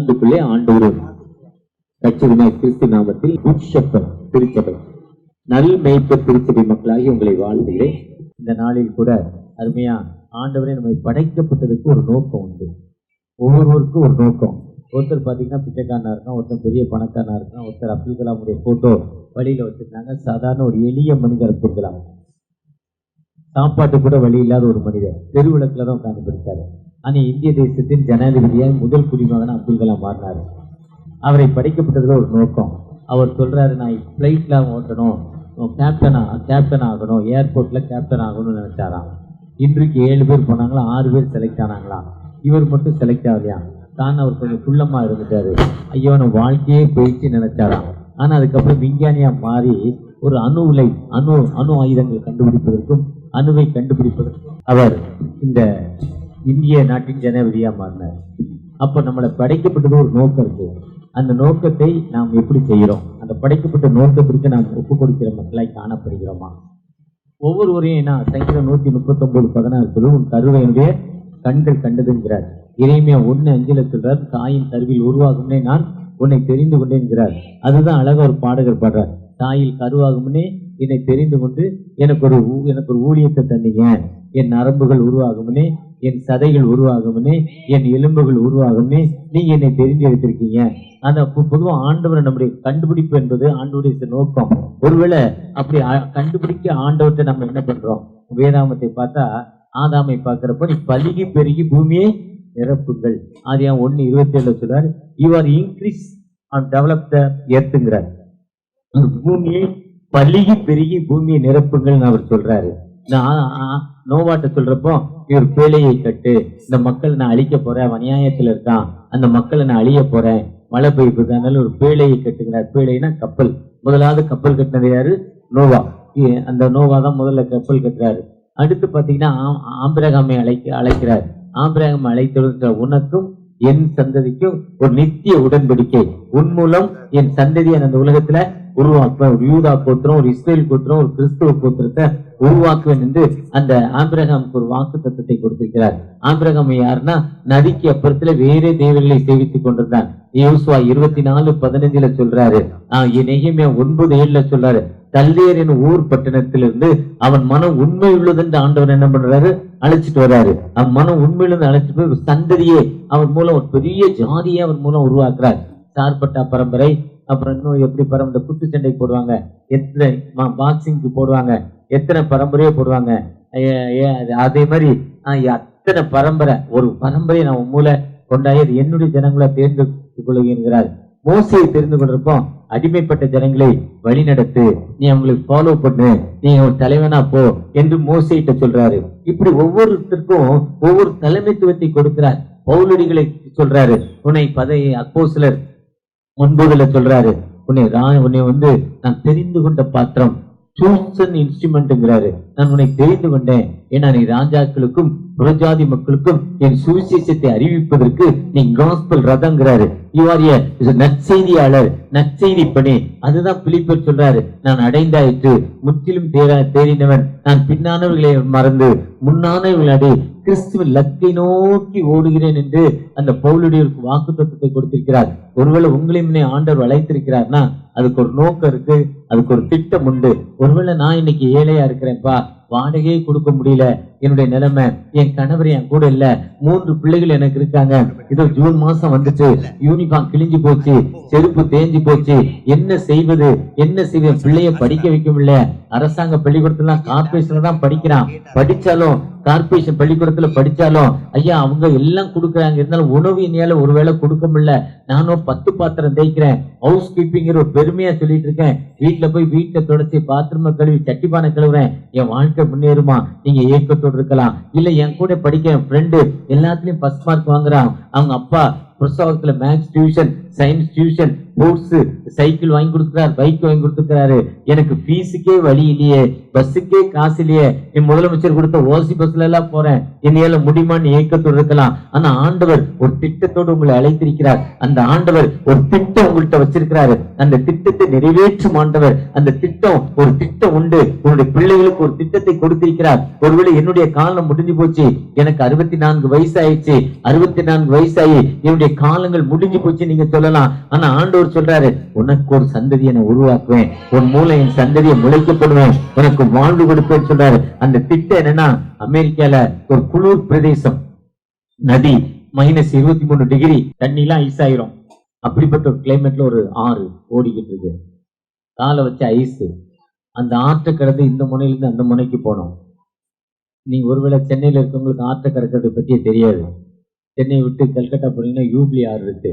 அன்புக்குள்ளே ஆண்டவர் கட்சியினை கிறிஸ்து நாமத்தில் உட்சப்பம் திருச்சபை நல் மேய்ப்பர் திருச்சபை மக்களாகி உங்களை வாழ்கிறேன். இந்த நாளில் கூட அருமையா ஆண்டவரே நம்மை படைக்கப்பட்டதுக்கு ஒரு நோக்கம் உண்டு. ஒவ்வொருவருக்கும் ஒரு நோக்கம். ஒருத்தர் பார்த்தீங்கன்னா பிச்சைக்காரனா இருக்கான், ஒருத்தர் பெரிய பணக்காரனா இருக்கான், ஒருத்தர் அப்துல் கலாமுடைய போட்டோ வழியில வச்சிருந்தாங்க. சாதாரண ஒரு எளிய மனிதர் அப்துல் கலாம், சாப்பாட்டு கூட வழி இல்லாத ஒரு மனிதர், தெருவிளக்கில் தான் உட்கார்ந்து இருக்காரு. ஆனால் இந்திய தேசத்தின் ஜனாதிபதியாக முதல் குடிமகன் அப்துல் கலாம் மாறினார். அவரை படைக்கப்பட்டதுல ஒரு நோக்கம். அவர் சொல்றாரு, நான் ஃப்ளைட்ல ஓட்டணும், கேப்டன் ஆகணும், ஏர்போர்ட்ல கேப்டன் ஆகணும்னு நினைச்சாராம். இன்றைக்கு 7 பேர் போனாங்களா, 6 பேர் செலக்ட் ஆனாங்களா, இவர் மட்டும் செலக்ட் ஆகலையா. தான் அவர் கொஞ்சம் குள்ளமா இருந்துட்டாரு. ஐயோ நம்ம வாழ்க்கையே போயிடுச்சு நினைச்சாராம். ஆனா அதுக்கப்புறம் விஞ்ஞானியா மாறி ஒரு அணு ஆயுதங்கள் கண்டுபிடிப்பதற்கும் அணுவை கண்டுபிடிப்பதற்கும் அவர் இந்த இந்திய நாட்டின் ஜனாதிபதியா மாறினார். அப்ப நம்மளை படைக்கப்பட்டது ஒரு நோக்கம் இருக்கு. அந்த நோக்கத்தை நாம் எப்படி செய்கிறோம்? அந்த படைக்கப்பட்ட நோக்கத்திற்கு நாம் ஒப்பு கொடுக்கிற மக்களாய் காணப்படுகிறோமா? ஒவ்வொருவரையும் என்ன சங்கீதம் 139:16 உன் கருவையினுடைய கண்கள் கண்டதுங்கிறார். இறைமையா 1:5 சொல்றார், தாயின் கருவில் உருவாகும்னே நான் உன்னை தெரிந்து கொண்டேங்கிறார். அதுதான் அழகா ஒரு பாடகர் பாடுறார். தாயில் கருவாகும்னே என்னை தெரிந்து கொண்டு எனக்கு ஒரு ஊழியத்தை தந்தீங்க. என் நரம்புகள் உருவாகும்னே, என் சதைகள் உருவாகும்னே, என் எலும்புகள் உருவாகும்னே நீங்க என்னை தெரிஞ்சு எடுத்திருக்கீங்க. அந்த பொதுவாக ஆண்டவரை நம்முடைய கண்டுபிடிப்பு என்பது ஆண்டவருடைய நோக்கம். ஒருவேளை அப்படி கண்டுபிடிக்க ஆண்டவர்கிட்ட நம்ம என்ன பண்றோம்? வேதாமத்தை பார்த்தா ஆதாமை பார்க்கிறப்ப நீ பலுகி பெருகி பூமியை நிரப்புங்கள். ஆதியாகமம் 1:27 சொல்றாரு, you are increase and develop the எர்த்ங்கிறார். பூமியை பலுகி பெருகி பூமியை நிரப்புங்கள் அவர் சொல்றாரு. நோவாட்ட சொல்றப்போ இவர் பேழையை கட்டு, இந்த மக்களை நான் அழிக்க போறேன், அநியாயத்துல இருக்கான், அந்த மக்களை நான் அழிய போறேன், மழை பெய்யுது, அதனால ஒரு பேழையை கட்டுங்கிறார். பேழைனா கப்பல். முதலாவது கப்பல் கட்டினது யாரு? நோவா. அந்த நோவா தான் முதல்ல கப்பல் கட்டுறாரு. அடுத்து பாத்தீங்கன்னா ஆபிரகாமை அழைக்கிறார். ஆபிரகாமை அழைத்த உனக்கும் என் சந்ததிக்கும் ஒரு நித்திய உடன்படிக்கை, உன் மூலம் என் சந்ததியை அந்த உலகத்துல உருவாக்குவேன். ஒரு யூதா கோத்திரம், ஒரு இஸ்ரேல் கோத்திரம், ஒரு கிறிஸ்துவ கோத்திரத்தை உருவாக்குவேன் என்று அந்த ஆபிரகாமுக்கு ஒரு வாக்கு தத்தத்தை கொடுத்திருக்கிறார். ஆபிரகாம் யாருன்னா நதிக்கு அப்புறத்துல வேறே தேவர்களை சேவித்துக் கொண்டிருந்தான். யோசுவா 24:15 சொல்றாரு. நெகேமியா 9:7 சொல்றாரு, கல்தேயரின் ஊர் பட்டணத்திலிருந்து அவன் மனம் உண்மை உள்ளதென்று ஆண்டவர் என்ன பண்றாரு? அழைச்சிட்டு வர்றாரு. அவன் மனம் உண்மையிலிருந்து அழைச்சிட்டு போய் ஒரு சந்ததியே அவன் மூலம், ஒரு பெரிய ஜாதியை அவன் மூலம் உருவாக்குறார். சார்பட்டா பரம்பரை, அப்புறம் இன்னும் எப்படி பரம்பரை, குத்துச்சண்டை போடுவாங்க, எத்தனை பாக்ஸிங்க்கு போடுவாங்க, எத்தனை பரம்பரையே போடுவாங்க. அதே மாதிரி அத்தனை பரம்பரை, ஒரு பரம்பரையை நான் மூல கொண்டாடி அது என்னுடைய ஜனங்களை தேர்ந்து கொள்ளுகிறார். மோசையை தெரிந்து கொண்டிருப்போ அடிமைப்பட்ட ஜனங்களை வழி நடத்து, நீ அவங்களுக்கு ஃபாலோ பண்ணு, நீ ஒரு தலைவனா போ என்று மோசையிட்ட சொல்றாரு. இப்படி ஒவ்வொருத்தருக்கும் ஒவ்வொரு தலைமைத்துவத்தை கொடுக்கிறார். பவுலடிகளை சொல்றாரு, உன்னை அப்போஸ்தலர் 9 சொல்றாரு, உன்னை வந்து நான் தெரிந்து கொண்ட பாத்திரம், சூசன் இன்ஸ்ட்ருமெண்ட்ங்கிறாரு. நான் உன்னை தெரிந்து கொண்டேன், ஏன்னா நீ ராஜாக்களுக்கும் புறஜாதி மக்களுக்கும் என் சுவிசேஷத்தை அறிவிப்பதற்கு நீ காஸ்பல் ரதங்கிறாரு. நற்செய்தியாளர், நற்செய்தி பணி. அதுதான் பிலிப்பர் சொல்றாரு, நான் அடைந்தாயிற்று, முற்றிலும் தேறினவன், நான் பின்னானவர்களை மறந்து முன்னானவர்களாடி கிறிஸ்துவின் லக்கை நோக்கி ஓடுகிறேன் என்று அந்த பவுலுடைய வாக்கு தத்துவத்தை கொடுத்திருக்கிறார். ஒருவேளை உங்களையும் ஆண்டவர் அழைத்திருக்கிறார்னா அதுக்கு ஒரு நோக்கம் இருக்கு, அதுக்கு ஒரு திட்டம் உண்டு. ஒருவேளை நான் இன்னைக்கு ஏழையா இருக்கிறேன்ப்பா, வாடகையே கொடுக்க முடியல, என்னுடைய நிலைமை, என் கணவர் என் கூட இல்ல, 3 பிள்ளைகள் எனக்கு இருக்காங்க, இதோ ஜூன் மாசம் வந்துச்சு, யூனிஃபார்ம் கிழிஞ்சு போச்சு, செருப்பு தேஞ்சு போச்சு, என்ன செய்வது, பிள்ளைய படிக்க வைக்க முடியல, அரசாங்க பள்ளிக்கூடத்துல கார்பரேஷன்ல தான் படிக்கிறான், படிச்சாலும் கார்பரேஷன் பள்ளிக்கூடத்துல படிச்சாலும் ஐயா அவங்க எல்லாம் கொடுக்குறாங்க, இருந்தாலும் உணவு என்னால ஒருவேளை கொடுக்க முடியல, நானும் 10 பாத்திரம் தேய்க்கிறேன், ஹவுஸ் கீப்பிங் ஒரு பெருமையா சொல்லிட்டு இருக்கேன், வீட்டுல போய் வீட்டை தொடச்சி பாத்திரமா கழுவி சட்டிப்பானை கழுவுறேன், என் வாழ்க்கை முன்னேறுமா? நீங்க ஏக்கத்தோடு இருக்கலாம். இல்ல என் கூட படிக்க ஃப்ரெண்டு எல்லாத்துலயும் 1st மார்க் வாங்குறான், அவங்க அப்பா பிரசவத்துல maths tuition science tuition, sports, cycle வாங்கி கொடுத்துறாரு, பைக் வாங்கி கொடுத்துருக்காரு. எனக்கு ஃபீஸுக்கே வழி இல்லையே, பஸ்ஸுக்கே காசு இல்லையே, என் முதலமைச்சர் கொடுத்த ஓசி பஸ்ல எல்லாம் போறேன், என்னையால முடியுமான்னு ஏக்கத்தோடு இருக்கலாம். ஆனா ஆண்டவர் ஒரு திட்டத்தோடு உங்களை அழைத்திருக்கிறார். அந்த ஆண்டவர் ஒரு திட்டம் உங்கள்கிட்ட வச்சிருக்கிறாரு. அந்த திட்டத்தை நிறைவேற்றும் ஆண்டவர். அந்த திட்டம், ஒரு திட்டம் உண்டு. உன்னுடைய பிள்ளைகளுக்கு ஒரு திட்டத்தை கொடுத்திருக்கிறார். ஒருவேளை என்னுடைய காலம் முடிஞ்சு போச்சு, எனக்கு 64 வயசு ஆயிடுச்சு, 64 வயசாயி என்னுடைய காலங்கள் முடிஞ்சு போச்சு நீங்க சொல்லலாம். ஆனா ஆண்டவர் சொல்றாரு, உனக்கு ஒரு சந்ததியை நான் உருவாக்குவேன், உன் மூலம் என் சந்ததியை முளைக்கப்படுவேன், உனக்கு வாழ்வு கொடுப்பேன்னு சொல்றாரு. அந்த திட்டம் என்னன்னா, அமெரிக்கால ஒரு குளிர் பிரதேசம், நதி -23 டிகிரி, தண்ணிலாம் ஐஸ் ஆயிரும். அப்படிப்பட்ட ஒரு கிளைமேட்ல ஒரு ஆறு ஓடிக்கிட்டு இருக்கு. காலை வச்ச ஐஸ். அந்த ஆற்றை கடந்து இந்த முனையிலிருந்து அந்த முனைக்கு போனோம். நீங்க ஒருவேளை சென்னையில இருக்கவங்களுக்கு ஆற்றை கடக்கிறத பத்தியே தெரியாது. சென்னையை விட்டு கல்கட்டா போனீங்கன்னா யூப்ளி ஆறு இருக்கு.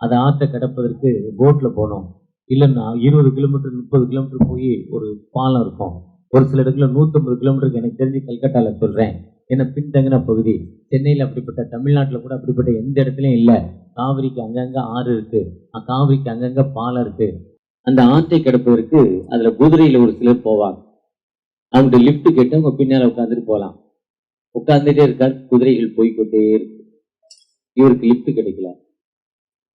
அதை ஆற்றை கடப்பதற்கு போட்ல போனோம். இல்லைன்னா 20 கிலோமீட்டர் 30 கிலோமீட்டர் போய் ஒரு பாலம் இருக்கும். ஒரு சில இடத்துல 150 கிலோமீட்டருக்கு, எனக்கு தெரிஞ்சு கல்கட்டால சொல்றேன், ஏன்னா பின்தங்கின பகுதி. சென்னையில் அப்படிப்பட்ட, தமிழ்நாட்டில் கூட அப்படிப்பட்ட எந்த இடத்துலையும் இல்லை. காவிரிக்கு அங்கங்க ஆறு இருக்கு, காவிரிக்கு அங்கங்க பாலம் இருக்கு. அந்த ஆற்றை கடப்பதற்கு அதுல குதிரையில ஒரு சிலர் போவாங்க. அவங்க லிப்ட் கேட்டு அவங்க பின்னால உட்காந்துட்டு போகலாம். உட்கார்ந்துட்டே இருக்கார், குதிரைகள் போய்கொண்டே இருக்கு. இவருக்கு லிப்ட் கிடைக்கல.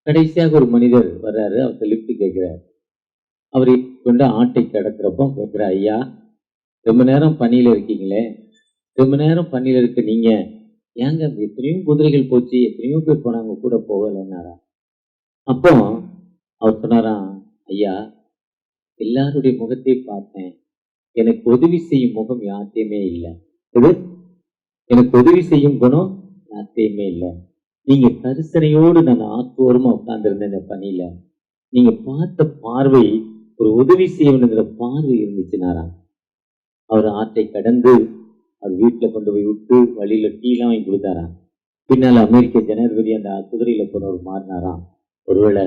கடைசியாக ஒரு மனிதர் வர்றாரு, அவர்கிட்ட லிப்ட் கேட்கிறார். அவர் கொண்டு ஆட்டை கடக்கிறப்போ கேட்கிற, ஐயா ரொம்ப நேரம் பணியில இருக்கீங்களே, ரொம்ப நேரம் பணியில இருக்க நீங்க ஏங்க எத்தனையோ குதிரைகள் போச்சு, எத்தனையோ பேர் போனாங்க கூட போகலன்னாரா. அப்போ அவர் சொன்னாராம், ஐயா எல்லாருடைய முகத்தை பார்த்தேன், எனக்கு உதவி செய்யும் முகம் யார்த்தையுமே இல்லை. எனக்கு உதவி செய்யும் குணம் யார்த்தையுமே இல்லை. நீங்க கரிசனையோடு நான் ஆத்தோரமா உட்கார்ந்துருந்தேன் இந்த பணியில. நீங்க பார்த்த பார்வை ஒரு உதவி செய்யணுங்கிற பார்வை இருந்துச்சுனாரா. அவர் ஆற்றை கடந்து அவர் வீட்டுல கொண்டு போய் விட்டு வழியில டீலாம் வாங்கி கொடுத்தாராம். பின்னால அமெரிக்க ஜனாதிபதி அந்த குதிரையில போனவர் மாறினாராம். ஒருவேளை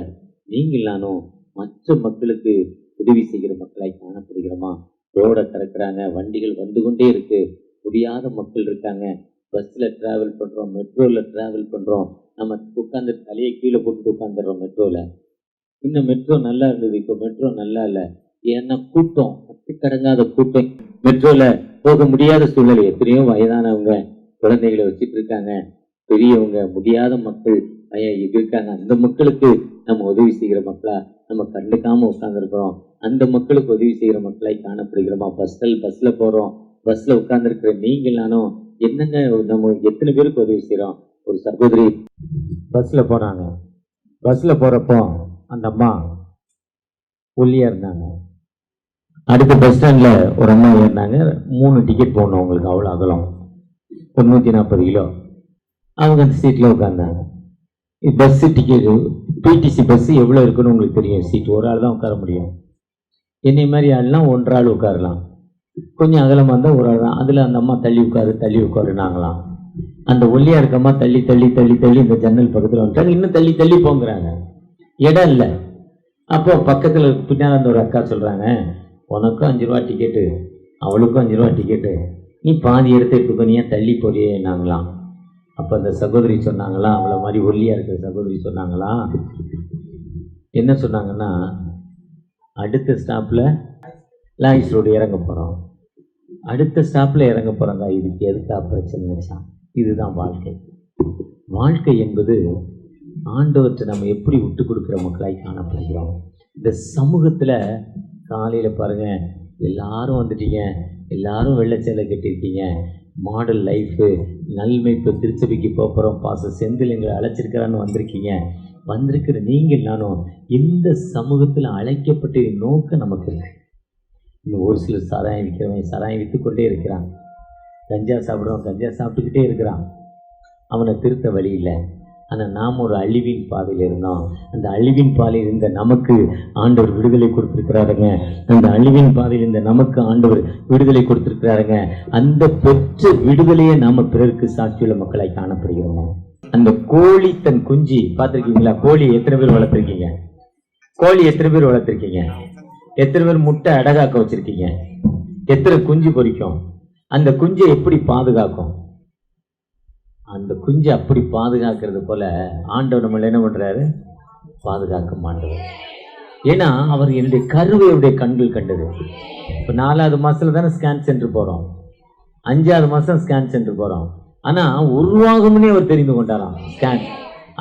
நீங்கள் நானும் மற்ற மக்களுக்கு உதவி செய்கிற மக்களாய் காணப்படுகிறோமா? ரோட திறக்கிறாங்க, வண்டிகள் வந்து கொண்டே இருக்கு, முடியாத மக்கள் இருக்காங்க, பஸ்ல டிராவல் பண்றோம், மெட்ரோல டிராவல் பண்றோம், நம்ம உட்காந்து தலையை கீழே போட்டு உட்காந்துடுறோம் மெட்ரோல. இன்னும் மெட்ரோ நல்லா இருந்தது, இப்போ மெட்ரோ நல்லா இல்லை. ஏன்னா கூட்டம், கட்டுக்கடங்காத கூட்டம். மெட்ரோல போக முடியாத சூழ்நிலை. எத்தனையோ வயதானவங்க குழந்தைகளை வச்சுட்டு இருக்காங்க, பெரியவங்க, முடியாத மக்கள் இருக்காங்க. அந்த மக்களுக்கு நம்ம உதவி செய்கிற மக்களா நம்ம கண்டுக்காம உட்கார்ந்துருக்கிறோம். அந்த மக்களுக்கு உதவி செய்கிற மக்களாய் காணப்படுகிறோமா? பஸ்ல போறோம், பஸ்ல உட்கார்ந்துருக்கிற நீங்கள் நானும் என்னங்க நம்ம எத்தனை பேருக்கு உதவி செய்யறோம்? ஒரு சகோதரி பஸ்ல போனாங்க. பஸ்ல போறப்போ அந்த அம்மா ஒல்லியா இருந்தாங்க. அடுத்த பஸ் ஸ்டாண்ட்ல ஒரு அம்மா ஏறினாங்க. 3 டிக்கெட் போடணும் அவங்களுக்கு, அவ்வளோ அகலம், ஒரு 140 கிலோ. அவங்க அந்த சீட்ல உட்கார்ந்தாங்க. பஸ் டிக்கெட், பிடிசி பஸ் எவ்வளோ இருக்குன்னு உங்களுக்கு தெரியும். சீட் ஒரு ஆள் தான் உட்கார முடியும். என்னை மாதிரி ஆள்லாம் 1 ஆள் உட்காரலாம். கொஞ்சம் அகலமாக இருந்தால் ஒரு ஆள் தான். அதில் அந்த அம்மா தள்ளி உட்காருனாங்களாம். அந்த ஒல்லியா இருக்கம்மா தள்ளி தள்ளி தள்ளி தள்ளி இந்த ஜன்னல் பக்கத்தில் வந்துட்டாங்க. இன்னும் தள்ளி தள்ளி போங்கிறாங்க, இடம் இல்லை. அப்போ பக்கத்தில் பின்னால் அந்த ஒரு அக்கா சொல்கிறாங்க, உனக்கும் 5 ரூபா டிக்கெட்டு, அவளுக்கும் 5 ரூபா டிக்கெட்டு, நீ பாதி இடத்த எடுத்துக்கோ, நீ ஏன் தள்ளி போறியேன்னாங்களாம். அப்போ அந்த சகோதரி சொன்னாங்களாம், அவளை மாதிரி ஒல்லியா இருக்கிற சகோதரி சொன்னாங்களாம், என்ன சொன்னாங்கன்னா, அடுத்த ஸ்டாப்பில் லாயிஸ் ரோடு இறங்க போகிறோம், அடுத்த ஸ்டாப்பில் இறங்க போகிறாங்க, இதுக்கு எதுக்கா பிரச்சனை? இதுதான் வாழ்க்கை. வாழ்க்கை என்பது ஆண்டவற்றை நம்ம எப்படி விட்டு கொடுக்குற மக்களாய் காணப்படுகிறோம். இந்த சமூகத்தில் காலையில் பாருங்க, எல்லாரும் வந்துட்டீங்க, எல்லாரும் வெள்ளச்சேலை கட்டியிருக்கீங்க, மாடல் லைஃபு, நல்மைப்பு திருச்சபைக்கு போகிறோம், பாச செந்தில் எங்களை அழைச்சிருக்கிறான்னு வந்திருக்கீங்க. வந்திருக்கிற நீங்கள் நானும் இந்த சமூகத்தில் அழைக்கப்பட்ட நோக்கம் நமக்கு இருக்கு. இன்னும் ஒரு சிலர் சாராயம் விற்கிறவன் சாராயம் விற்றுக்கொண்டே இருக்கிறான், கஞ்சா சாப்பிடுவான் கஞ்சா சாப்பிட்டுக்கிட்டே இருக்கிறான், அவனை திருத்த வழி இல்லை. ஆனால் நாம் ஒரு அழிவின் பாதையில் இருந்தோம். அந்த அழிவின் பாதையில் இருந்த நமக்கு ஆண்டவர் விடுதலை கொடுத்துருக்கிறாருங்க. அந்த அழிவின் பாதையில் இருந்த நமக்கு ஆண்டவர் விடுதலை கொடுத்துருக்கிறாருங்க. அந்த பெற்ற விடுதலையை நாம பிறருக்கு சாட்சியுள்ள மக்களாய் காணப்படுகிறோம். அந்த கோழி தன் குஞ்சு பார்த்துருக்கீங்களா? கோழி எத்தனை பேர் வளர்த்துருக்கீங்க? கோழி எத்தனை பேர் வளர்த்துருக்கீங்க? எத்தனை பேர் முட்டை அடகாக்க வச்சிருக்கீங்க? எத்தனை குஞ்சு பொரிக்கும்? அந்த குஞ்சை எப்படி பாதுகாக்கும்? அந்த குஞ்சு அப்படி பாதுகாக்கிறது போல ஆண்டவர் நம்மள என்ன பண்றாரு? பாதுகாக்க மாட்டவர். ஏன்னா அவர் என்னுடைய கருவையுடைய கண்கள் கண்டது. இப்போ 4வது மாசத்துல தானே ஸ்கேன் சென்டர் போறோம், 5வது மாசம் ஸ்கேன் சென்டர் போறோம். ஆனா உருவாகும்னே அவர் தெரிந்து கொண்டாராம். ஸ்கேன்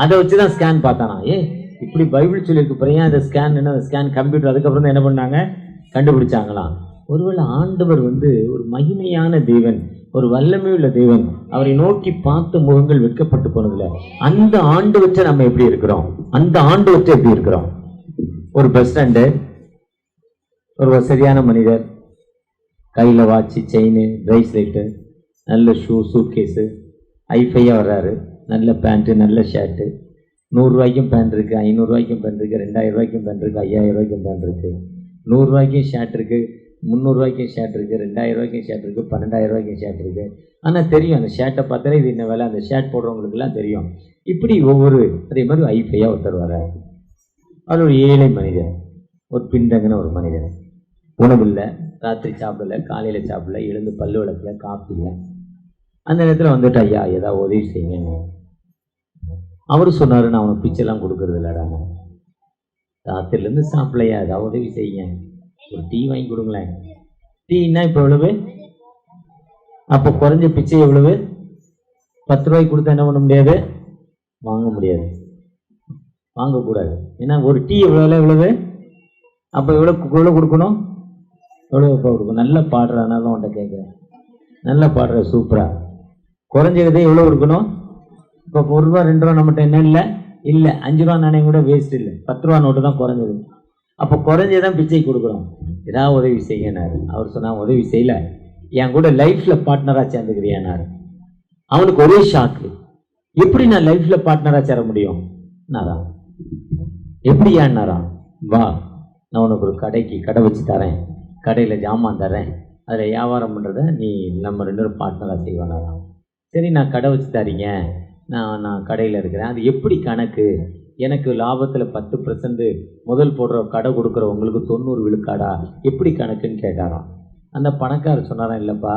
அதை வச்சுதான் ஸ்கேன் பார்த்தானா. இப்படி பைபிள் சொல்லியிருக்கு பிறையா இந்த ஸ்கேன் என்ன ஸ்கேன் கம்ப்யூட்டர். அதுக்கப்புறம் தான் என்ன பண்ணாங்க, கண்டுபிடிச்சாங்களாம். ஒருவேளை ஆண்டவர் ஒரு மகிமையான தேவன், ஒரு வல்லமையுள்ள தேவன். அவரை நோக்கி பார்த்த முகங்கள் வெட்கப்பட்டு போனதுல அந்த ஆண்டு வச்ச நம்ம எப்படி இருக்கிறோம், அந்த ஆண்டு வச்ச எப்படி இருக்கிறோம். ஒரு பஸ் ஸ்டாண்டு, ஒரு வசதியான மனிதர், கையில் வாட்சி, செயின், பிரைஸ்லெட்டு, நல்ல ஷூ, சூட்கேஸு, ஐஃபையாக வர்றாரு, நல்ல பேண்ட்டு, நல்ல ஷர்ட்டு. 100 ரூபாய்க்கும் பேண்ட் இருக்குது, 500 ரூபாய்க்கும் பேண்ட் இருக்குது, 2000 ரூபாய்க்கும் பேண்ட் இருக்குது, 5000 ரூபாய்க்கும் பேண்ட் இருக்குது, 100 ரூபாய்க்கும் ஷர்ட் இருக்குது, 300 ரூபாய்க்கும் ஷர்ட் இருக்குது, 2000 ரூபாய்க்கும் ஷர்ட் இருக்குது, 12000 ரூபாய்க்கும் ஷர்ட் இருக்குது. ஆனால் தெரியும் அந்த ஷர்ட்டை பார்த்தாலே இது என்ன வேலை, அந்த ஷர்ட் போடுறவங்களுக்குலாம் தெரியும். இப்படி அதே மாதிரி ஐஃபையாக ஒருத்தர் வர்றாரு. அவர் ஒரு ஏழை மனிதர், ஒரு பின்தங்கின ஒரு மனிதர். உணவில்லை, ராத்திரி சாப்பிடல, காலையில் சாப்பிடல, எழுந்து பல்லு விளக்கல, காஃபி இல்லை. அந்த நேரத்தில் ஐயா ஏதாவது உதவி செய்யுங்க. அவர் சொன்னார், நான் அவனுக்கு பிச்சைலாம் கொடுக்கறது இல்லைடா, ராத்திரிலேருந்து சாப்பிடலையா, ஏதாவது உதவி செய்யுங்க, ஒரு டீ வாங்கி கொடுங்களேன். டீன்னா இப்போ எவ்வளவு, அப்போ குறைஞ்ச பிச்சை எவ்வளவு, 10 ரூபாய்க்கு கொடுத்தா என்ன பண்ண முடியாது, வாங்க முடியாது, வாங்கக்கூடாது. ஏன்னா ஒரு டீ எவ்வளவு, அப்போ எவ்வளோ கொடுக்கணும், எவ்வளோ கொடுக்கணும். நல்லா பாடுறானாலும் அவன்கிட்ட கேட்குறேன், நல்லா பாடுற சூப்பராக, குறைஞ்சதே எவ்வளோ கொடுக்கணும். இப்போ 1 ரூபா 2 ரூபா நம்மகிட்ட என்ன இல்லை, 5 ரூபா நாணயம் கூட வேஸ்ட் இல்லை, 10 ரூபா நோட்டு தான் குறைஞ்சது. அப்போ குறைஞ்சதான் பிச்சை கொடுக்குறோம். ஏதாவது உதவி செய்யனாரு. அவர் சொன்னா உதவி செய்யல, என் கூட லைஃப்ல பார்ட்னரா சேர்ந்துக்கிறியானாரு. அவனுக்கு ஒரே ஷாக்கு, எப்படி நான் லைஃப்ல பார்ட்னரா சேர முடியும், எப்படி ஏன்னாரா, வா நான் உனக்கு ஒரு கடை வச்சு தரேன், கடையில் ஜாமான் தரேன், அதில் வியாபாரம் பண்ணுறத நீ நம்ம 2 பேரும் பார்ட்னராக செய்வானாராம். சரி நான் கடை வச்சு தரீங்க, நான் கடையில் இருக்கிறேன், அது எப்படி கணக்கு, எனக்கு லாபத்தில் 10% முதல் போடுற கடை கொடுக்குற உங்களுக்கு 90 விழுக்காடா, எப்படி கணக்குன்னு கேட்டாராம். அந்த பணக்காரர் சொன்னாராம், இல்லைப்பா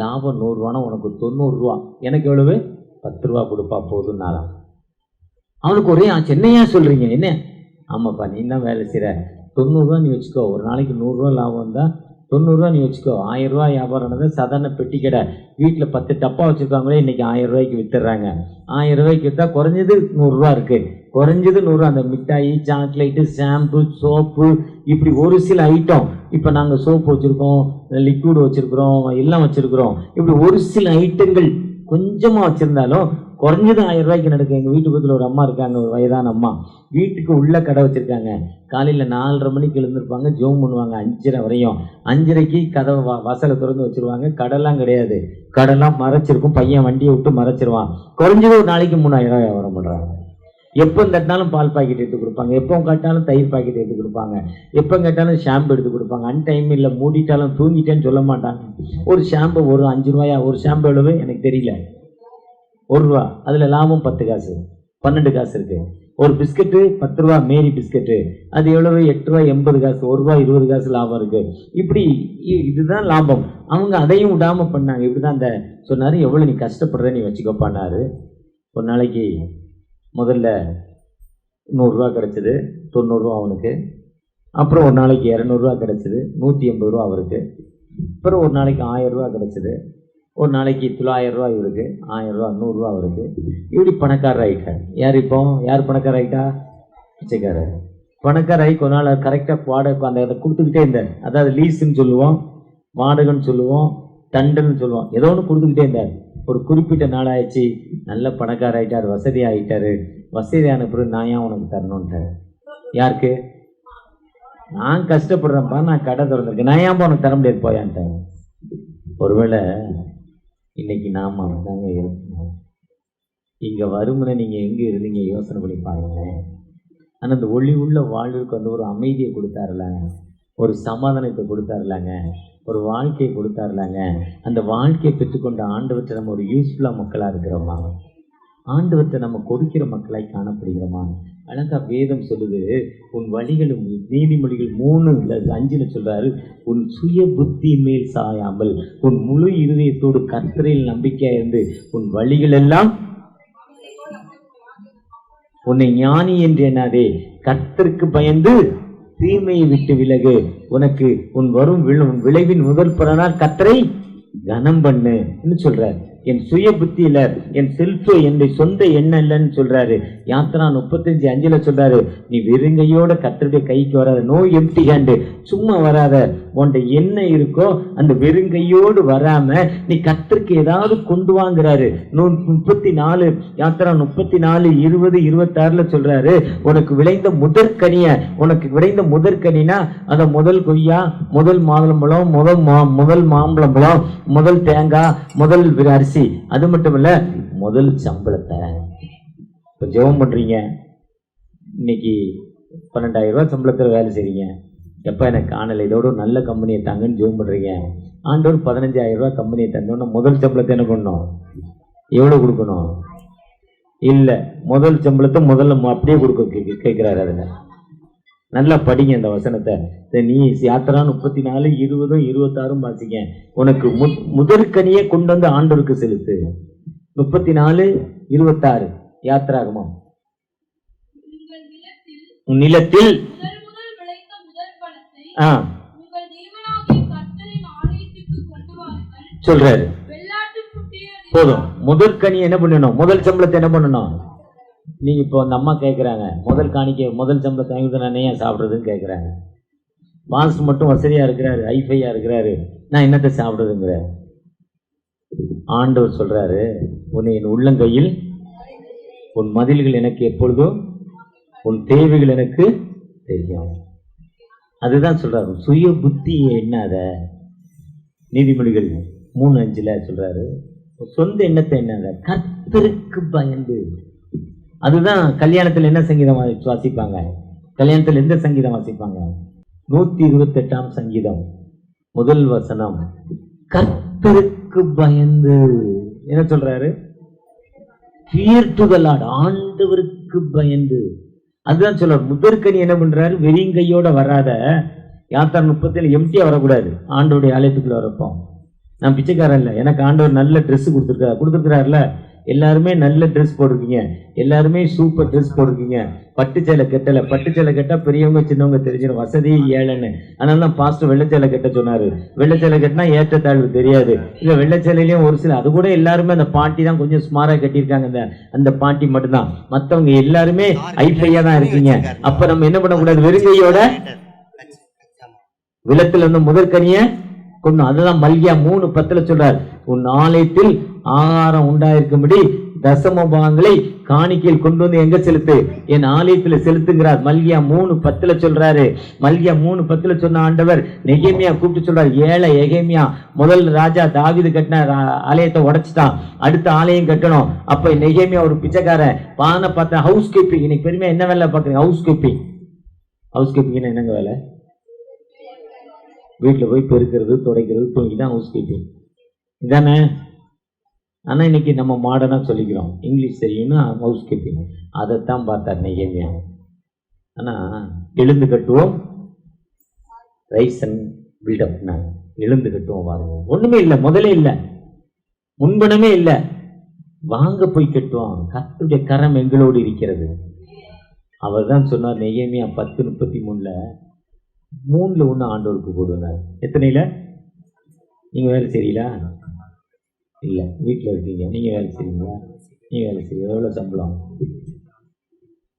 லாபம் 100 ரூபானா உனக்கு 90 ரூபா, எனக்கு எவ்வளவு 10 ரூபா கொடுப்பா போதுன்னாராம். அவனுக்கு ஒரே என்னையா சொல்கிறீங்க, என்ன, ஆமாப்பா நீ தான் வேலை செய்கிற, 90 ரூபா நீ வச்சுக்கோ, ஒரு நாளைக்கு 100 ரூபா லாபம் இருந்தால் 90 ரூபா நீ வச்சுக்கோ, 1000 ரூபா வியாபாரம்னது சாதாரண பெட்டி கடை, வீட்டில் 10 டப்பா வச்சுருக்காங்களே இன்றைக்கி 1000 ரூபாய்க்கு விற்றுறாங்க. 1000 ரூபாய்க்கு விற்றா குறைஞ்சது 100 ரூபா இருக்குது, குறைஞ்சது 100 அந்த மிட்டாய், சாக்லேட்டு, ஷாம்பு, சோப்பு, இப்படி ஒரு சில ஐட்டம். இப்போ நாங்கள் சோப்பு வச்சுருக்கோம், லிக்விட் வச்சுருக்குறோம், எல்லாம் வச்சுருக்குறோம். இப்படி ஒரு சில ஐட்டங்கள் கொஞ்சமாக வச்சுருந்தாலும் குறைஞ்சது 1000 ரூபாய்க்கு நடக்கும். எங்கள் வீட்டு பக்கத்தில் ஒரு அம்மா இருக்காங்க, ஒரு வயதான அம்மா, வீட்டுக்கு உள்ள கடை வச்சுருக்காங்க. காலையில் 4:30 மணிக்கு எழுந்திருப்பாங்க, ஜோம் பண்ணுவாங்க 5:30 வரையும். 5:30க்கு கதவை வாசலை திறந்து வச்சுருவாங்க. கடைலாம் கிடையாது, கடைலாம் மறைச்சிருக்கும், பையன் வண்டியை விட்டு மறைச்சிருவான். குறைஞ்சது ஒரு நாளைக்கு 3000 ரூபாய் வியாபாரம் பண்ணுறாங்க. எப்போ தட்டினாலும் பால் பாக்கெட் எடுத்து கொடுப்பாங்க, எப்போ கேட்டாலும் தயிர் பாக்கெட் எடுத்து கொடுப்பாங்க, எப்போ கேட்டாலும் ஷாம்பு எடுத்து கொடுப்பாங்க. அன்டைம் இல்லை, மூடிட்டாலும் தூங்கிட்டேன்னு சொல்ல மாட்டாங்க. ஒரு ஷாம்பு ஒரு 5 ரூபாயா, ஒரு ஷாம்பு எவ்வளவு எனக்கு தெரியல, 1 ரூபா, அதில் லாபம் 10 காசு, 12 காசு இருக்கு. ஒரு பிஸ்கட்டு 10 ரூபா, மேரி பிஸ்கட்டு, அது எவ்வளவு 8 ரூபா 80 காசு, 1 ரூபா 20 காசு லாபம் இருக்கு. இப்படி இதுதான் லாபம். அவங்க அதையும் விடாம பண்ணாங்க. இப்படிதான் அந்த சொன்னாரு, எவ்வளவு நீ கஷ்டப்படுற நீ வச்சுக்கோப்பான்னாரு. ஒரு நாளைக்கு முதல்ல 100 ரூபா கிடைச்சது, 90 ரூபா அவனுக்கு. அப்புறம் ஒரு நாளைக்கு 200 ரூபா கிடைச்சது, 180 ரூபா அவருக்கு. அப்புறம் ஒரு நாளைக்கு 1000 ரூபா கிடைச்சது, ஒரு நாளைக்கு 900 ரூபா இவருக்கு, 1000 ரூபா 100 ரூபா அவருக்கு. இப்படி பணக்காரர் ஆகிட்டார். யார் இப்போ யார் பணக்காரர் ஆகிட்டா, பிச்சைக்காரர். பணக்காரர் ஆகி கொஞ்ச நாள் கரெக்டாக வாடகை அந்த அதை கொடுத்துக்கிட்டே இருந்தார். அதாவது லீஸுன்னு சொல்லுவோம், வாடகைன்னு சொல்லுவோம், தண்டுன்னு சொல்லுவோம், ஏதோ ஒன்று கொடுத்துக்கிட்டே இருந்தார். ஒரு குறிப்பிட்ட நாள் ஆயிடுச்சு, நல்ல பணக்காரர் ஆகிட்டார், வசதி ஆகிட்டாரு. வசதியான பிறகு நான் ஏன் உனக்கு தரணுன்ட்டார். யாருக்கு, நான் கஷ்டப்படுறேன்ப்பா, நான் கடை திறந்திருக்கேன், நான் ஏன் உனக்கு தர முடியாது போயான்ட்டேன். ஒருவேளை இன்னைக்கு நாம தாங்க இருக்கணும். இங்கே வருமுனை நீங்கள் எங்கே இருந்தீங்க யோசனை பண்ணி பாருங்களேன். ஆனால் அந்த ஒளி உள்ள வாழ்வுக்கு ஒரு அமைதியை கொடுத்தாருலாங்க, ஒரு சமாதானத்தை கொடுத்தாருலாங்க, ஒரு வாழ்க்கையை கொடுத்தாருலாங்க. அந்த வாழ்க்கையை பெற்றுக்கொண்ட ஆண்டவற்றை நம்ம ஒரு யூஸ்ஃபுல்லாக மக்களாக இருக்கிறோமா, ஆண்டவற்றை நம்ம கொடுக்கிற மக்களாய் காணப்படுகிறோமா. அழகா வேதம் சொல்லுது, உன் வழிகளும் நீதிமொழிகள் 3:5 சொல்றாரு, உன் சுய புத்தி மேல் சாயாமல் உன் முழு இருதயத்தோடு கர்த்தரில் நம்பிக்கையா இருந்து உன் வழிகள் எல்லாம் உன்னை ஞானி என்று எண்ணாதே, கர்த்தருக்கு பயந்து தீமையை விட்டு விலகு. உனக்கு உன் வரும் விளைவின் முதல் பலனால் கர்த்தரை கனம் பண்ணு சொல்றாரு. என் சுய புத்தியில, என் செல்ஃப், என்னுடைய சொந்த எண்ணம் இல்லைன்னு சொல்றாரு. யாத்திரா 35:5 சொல்றாரு, நீ வெறுங்கையோட கர்த்தருடைய கைக்கு வராத. நோ எம்டி ஹேண்டு, சும்மா வராத. உன்ட என்ன இருக்கோ அந்த வெறுங்கையோடு வராம நீ கர்த்தருக்கு ஏதாவது கொண்டு வாங்குறாரு. 34 யாத்திரா 34:20-26 சொல்றாரு, உனக்கு விளைந்த முதற்கனிய, உனக்கு விளைந்த முதற்கனினா அத முதல் கொய்யா, முதல் மாதுளம்பழம், முதல் மாம்பழம்பழம், முதல் தேங்காய், முதல் அரிசி, அது மட்டும் இல்ல முதல் சம்பளத்தை. இப்ப ஜெபம் பண்றீங்க, இன்னைக்கு 12,000 ரூபாய் சம்பளத்துல வேலை செய்றீங்க, எப்ப எனக்கு காணல, இதோட நல்ல கம்பெனியை தாங்கன்னு ஜெபம் பண்றீங்க. ஆண்டவர் 15,000 ரூபாய் கம்பெனியை தந்தோன்னா முதல் சம்பளத்தை என்ன பண்ணணும்? எவ்வளவு கொடுக்கணும்? இல்ல, முதல் சம்பளத்தை முதல்ல அப்படியே கொடுக்க கேட்கிறாரு. அதுல நல்லா படிங்க அந்த வசனத்தை. நீ யாத்திரா 34:20-26 வாசிங்க. உனக்கு முதற்கனியை கொண்டு வந்து ஆண்டவருக்கு செலுத்து. 34:26 யாத்திராகமம். உன் நிலத்தில் சொல்றாரு. போதும், முதற்கனி என்ன பண்ணணும்? முதல் சம்பளத்தை என்ன பண்ணணும்? நீங்க இப்போ அந்த அம்மா கேட்குறாங்க, முதல் காணிக்க முதல் சம்பளத்தை வாங்கி நான் ஏன் சாப்பிட்றதுன்னு கேட்குறாங்க. பாஸ் மட்டும் வசதியா இருக்கிறாரு, ஐஃபையா இருக்கிறாரு, நான் என்னத்தை சாப்பிடுறதுங்கிற. ஆண்டவர் சொல்றாரு, உன்னை என் உள்ளங்கையில், உன் மதில்கள் எனக்கு எப்பொழுதும், உன் தேவைகள் எனக்கு தெரியும். அதுதான் சொல்றாரு, சுய புத்தி எண்ணாத. நீதிமொழிகள் 3:5 சொல்றாரு, சொந்த எண்ணத்தை எண்ணாத, கர்த்தருக்கு பயந்து. அதுதான் கல்யாணத்துல என்ன சங்கீதம் வாசிப்பாங்க? கல்யாணத்துல எந்த சங்கீதம் வாசிப்பாங்க? 128ஆம் சங்கீதம் முதல் வசனம், கர்த்தருக்கு பயந்து. என்ன சொல்றாரு? Fear to the Lord, ஆண்டவருக்கு பயந்து. அதுதான் சொல்றாரு. முதற்கனி என்ன பண்றாரு? வெறிங்கையோட வராத. யாத்திரா 30 எம்டியா வரக்கூடாது. ஆண்டவருடைய ஆலயத்துக்குள்ள வரப்போம். நான் பிச்சைக்காரன் இல்லை, எனக்கு ஆண்டவர் நல்ல ட்ரெஸ் கொடுத்துருக்கிறாருல. எல்லாருமே நல்ல ட்ரெஸ் போட்டிருக்கீங்க, எல்லாருமே சூப்பர் ட்ரெஸ் போட்டிருக்கீங்க. பட்டுச்சேலை கட்டல, பட்டுச்சேலை கட்டா பெரியவங்க சின்னவங்க தெரிஞ்சிடும், வசதி ஏழைன்னு. அதனால தான் பாஸ்டர் வெள்ளைச்சேலை கட்ட சொன்னாரு. வெள்ளைச்சேலை கட்டினா ஏற்றத்தாழ்வு தெரியாது. இல்ல வெள்ளைச்சேலையிலயும் ஒரு சில, அது கூட எல்லாருமே அந்த பாட்டி தான் கொஞ்சம் ஸ்மாரா கட்டியிருக்காங்க. அந்த பாட்டி மட்டும்தான், மற்றவங்க எல்லாருமே ஐஃபையா தான் இருக்கீங்க. அப்ப நம்ம என்ன பண்ணக்கூடாது? வெறுங்கையோட விளத்துல வந்து முதற்கனிய கொண்டு. அதுதான் மல்கியா 3:10 சொல்றார், உன் ஆலயத்தில் ஆகாரம் உண்டாயிருக்கும்படி தசம பாகங்களை காணிக்கையில் கொண்டு வந்து எங்க செலுத்து? என் ஆலயத்துல செலுத்துங்கிறார். மல்கியா 3:10 சொல்றாரு. மல்கியா 3:10 சொன்ன ஆண்டவர் நெகேமியா கூப்பிட்டு சொல்றாரு, ஏழை எகேமியா, முதல் ராஜா தாவீது கட்டின ஆலயத்தை உடைச்சிட்டான், அடுத்த ஆலயம் கட்டணும். அப்ப நெகேமியா ஒரு பிச்சைக்காரன், பானை பார்த்தா ஹவுஸ் கீப்பிங். இன்னைக்கு பெருமையா என்ன வேலை பாக்குறீங்க? House keeping. ஹவுஸ் கீப்பிங் என்னங்க வேலை? வீட்டில் போய் பெருக்கிறது, துடைக்கிறது, தூங்கிதான் ஹவுஸ் கீப்பிங் இதானே. ஆனால் இன்னைக்கு நம்ம மாடர்னாக சொல்லிக்கிறோம், இங்கிலீஷ் தெரியும்னா ஹவுஸ் கீப்பிங். அதைத்தான் பார்த்தார் நெகேமியா. ஆனால் எழுந்து கட்டுவோம், ரைஸ் அண்ட் பில்டப். எழுந்து கட்டுவோம், வாங்க. ஒண்ணுமே இல்லை, முதலே இல்லை, முன்பணமே இல்லை, வாங்க போய் கட்டுவோம். கர்த்தருடைய கரம் எங்களோடு இருக்கிறது. அவர் தான் சொன்னார் நெகேமியா 10:33 3ல் 1 ஆண்டவருக்கு போடுவார். எத்தனையில? நீங்க வேலை செய்யலா? இல்ல, வீட்டில் இருக்கீங்க. நீங்க வேலை செய்வீங்களா? நீங்க வேலை செய்ய எவ்வளவு சம்பளம்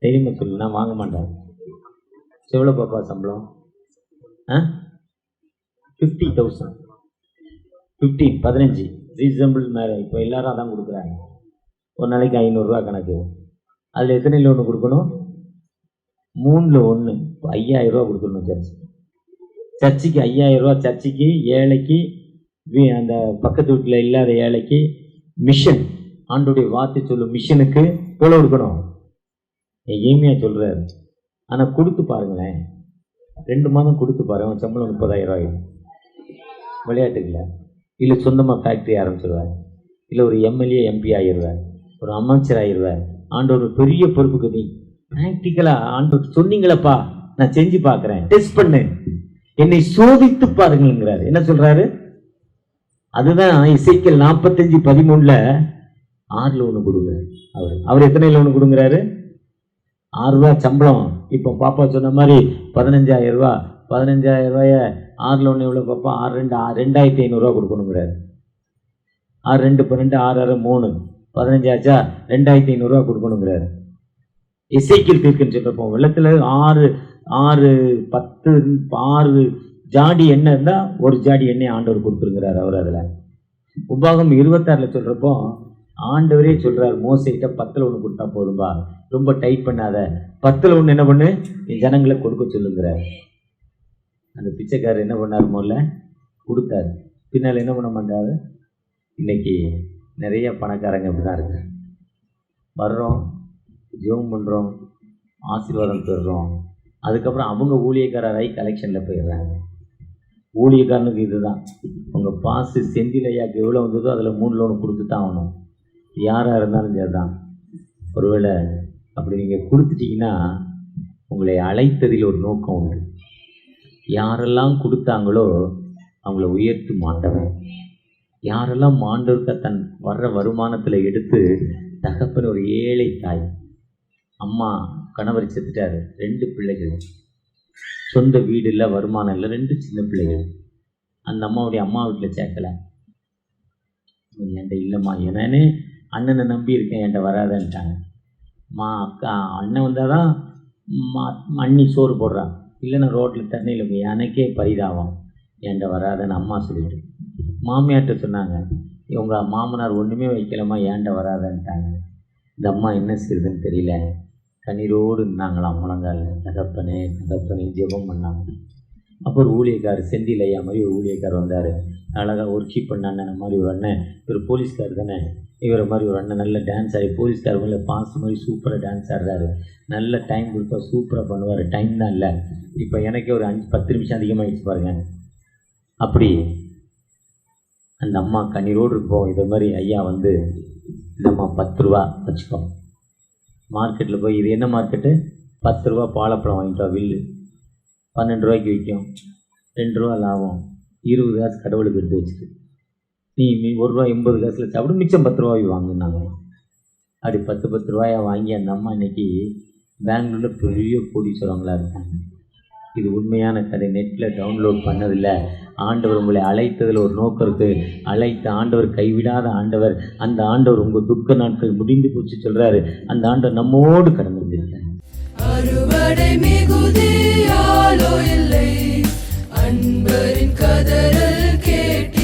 தெரியுமா? சொல்லு, நான் வாங்க மாட்டேன். எவ்வளவு பாப்பா சம்பளம்? 50,000. 15 ரீசனபிள் மேலே. இப்போ எல்லாரும் அதான் கொடுக்குறாங்க. ஒரு நாளைக்கு 500 ரூபா கணக்கு. அதில் எத்தனையில் 1 கொடுக்கணும்? 3ல் 1. 5,000 ரூபா கொடுக்கணும். சர்ச்சுக்கு 5,000 ரூபா. சர்ச்சுக்கு, ஏழைக்கு, அந்த பக்கத்து வீட்டில் இல்லாத ஏழைக்கு, மிஷன், ஆண்டோடைய வார்த்தை சொல்லும் மிஷனுக்கு எவ்வளோ கொடுக்கணும்? ஏமியா சொல்றாரு. ஆனால் கொடுத்து பாருங்களேன், 2 மாதம் கொடுத்து பாருங்க, சம்பளம் 30,000 ரூபாய். விளையாட்டுக்கல. இல்லை சொந்தமாக ஃபேக்ட்ரி ஆரம்பிச்சிருவார், இல்லை ஒரு எம்எல்ஏ எம்பி ஆகிடுவார், ஒரு அமைச்சர் ஆகிடுவார். ஆண்டோட பெரிய பொறுப்புக்கு நீ பிராக்டிக்கலா ஆண்டோர் சொன்னீங்களப்பா, நான் செஞ்சு பார்க்குறேன், டெஸ்ட் பண்ணு, என்னை சோதித்து பாருங்கிறாரு. என்ன சொல்றாரு? அதுதான் எசேக்கியேல் 45:13 6ல் 1 கொடுங்க. அவர் எத்தனையில் 1 கொடுங்கிறாரு? 6 ரூபா சம்பளம். இப்போ பாப்பா சொன்ன மாதிரி 15,000 ரூபா. 15,000 ரூபாய 6ல் ஒன்று எவ்வளோ பாப்பா? 6 2 2,500 ரூபா கொடுக்கணுங்கிறாரு. 6 2 12 6 6 3 15 ஆச்சா? 2,500 ரூபா கொடுக்கணுங்கிறாரு. எசேக்கியேல் தீர்க்கன் சொல்றப்போ வெள்ளத்தில் 6 6 10 6 ஜாடி எண்ணெய் இருந்தால் 1 ஜாடி எண்ணெய் ஆண்டவர் கொடுத்துருங்கிறார் அவர். அதில் உபாகம் 26 சொல்றப்போ ஆண்டவரே சொல்றாரு மோசைகிட்ட 10ல் 1 கொடுத்தா போதும்பா, ரொம்ப டைட் பண்ணாத, 10ல் 1 என்ன பண்ணு, நீ ஜனங்களை கொடுக்க சொல்லுங்கிறார். அந்த பிச்சைக்காரர் என்ன பண்ணார்? முதல்ல கொடுத்தாரு, பின்னால் என்ன பண்ண மாட்டாரு. இன்னைக்கு நிறைய பணக்காரங்க அப்படிதான் இருக்கு. வர்றோம், ஜெபம் பண்ணுறோம், ஆசீர்வாதம் பெறுறோம், அதுக்கப்புறம் அவங்க ஊழியக்காரராகி கலெக்ஷனில் போயிடுறாங்க. ஊழியக்காரனுக்கு இதுதான், உங்கள் பாசு செந்திலையாக்கு எவ்வளோ வந்ததோ அதில் 3ல் 1 கொடுத்து தான் ஆகணும். யாராக இருந்தாலும் சரிதான். ஒருவேளை அப்படி நீங்கள் கொடுத்துட்டீங்கன்னா உங்களை அழைத்ததில் ஒரு நோக்கம் உண்டு. யாரெல்லாம் கொடுத்தாங்களோ அவங்கள உயர்த்தும் ஆண்டவன். யாரெல்லாம் ஆண்டவருக்கு தன் வர்ற வருமானத்தில் எடுத்து, தகப்பன் ஒரு ஏழை தாய், அம்மா கணவர் செத்துட்டாரு, 2 பிள்ளைகள், சொந்த வீடு இல்லை, வருமானம் இல்லை, 2 சின்ன பிள்ளைகள். அந்த அம்மாவுடைய அம்மா வீட்டில் சேர்க்கலை. என்கிட்ட இல்லைம்மா, என்னன்னு அண்ணனை நம்பி இருக்கேன், என்கிட்ட வராதன்ட்டாங்க. அக்கா அண்ணன் வந்தால் தான் அண்ணி சோறு போடுறான், இல்லைன்னா ரோட்டில் தண்ணியில் போய் எனக்கே பரிதாபம், என்கிட்ட வராதன்னு அம்மா சொல்லிட்டு மாமியார்கிட்ட சொன்னாங்க. இவங்க மாமனார் ஒன்றுமே வைக்கலம்மா, ஏன்ட்ட வராதன்ட்டாங்க. இந்த அம்மா என்ன செய்யுதுன்னு தெரியல, கண்ணீரோடு இருந்தாங்களாம் முழங்கால். தகப்பனே தகப்பனே ஜெபம் பண்ணாங்க. அப்போ ஒரு ஊழியக்காரர், செந்தில் ஐயா மாதிரி ஒரு ஊழியக்காரர் வந்தார். அழகாக ஒர்க் பண்ண அண்ணன் மாதிரி ஒரு அண்ணன், இவர் போலீஸ்கார் தானே, இவரை மாதிரி ஒரு அண்ணன் நல்ல டான்ஸ் ஆகி, போலீஸ்கார் மேலே பாஸ் மாதிரி சூப்பராக டான்ஸ் ஆடுறாரு. நல்ல டைம் கொடுத்தா சூப்பராக பண்ணுவார். டைம் தான் இல்லை, இப்போ எனக்கே ஒரு 5-10 நிமிஷம் அதிகமாகிடுச்சு பாருங்க. அப்படி அந்த அம்மா கண்ணீரோடு இருப்போம். இதை மாதிரி ஐயா வந்து, இந்தம்மா 10 ரூபா வச்சுக்கோ, மார்க்கெட்டில் போய், இது என்ன மார்க்கெட்டு, 10 ரூபா பாலப்பழம் வாங்கிட்டோம், வில்லு 12 ரூபாய்க்கு விற்கும், 2 ரூபா லாபம், 20 காசு கடவுளுக்கு எடுத்து வச்சுட்டு நீ 1 ரூபா 80 காசில் சாப்பிடு, மிச்சம் 10 ரூபாய் வாங்கினாங்க. அப்படி 10 ரூபாயை வாங்கி அந்த அம்மா இன்னைக்கு பெங்களூரில் பெரிய கோடீஸ்வரங்களாக இருக்காங்க. இது உண்மையான கதை, நெட்டில் டவுன்லோட் பண்ணதில்லை. ஆண்டவர் உங்களை அழைத்ததில் ஒரு நோக்கம் இருக்குது. அழைத்த ஆண்டவர் கைவிடாத ஆண்டவர். அந்த ஆண்டவர் உங்கள் துக்க நாட்கள் முடிந்து போச்சு சொல்கிறாரு. அந்த ஆண்டவர் நம்மோடு கடந்து வந்திருக்கார். அறுவடை மிகுதியாலோ இல்லை, அன்பரின் கதறல் கேட்டு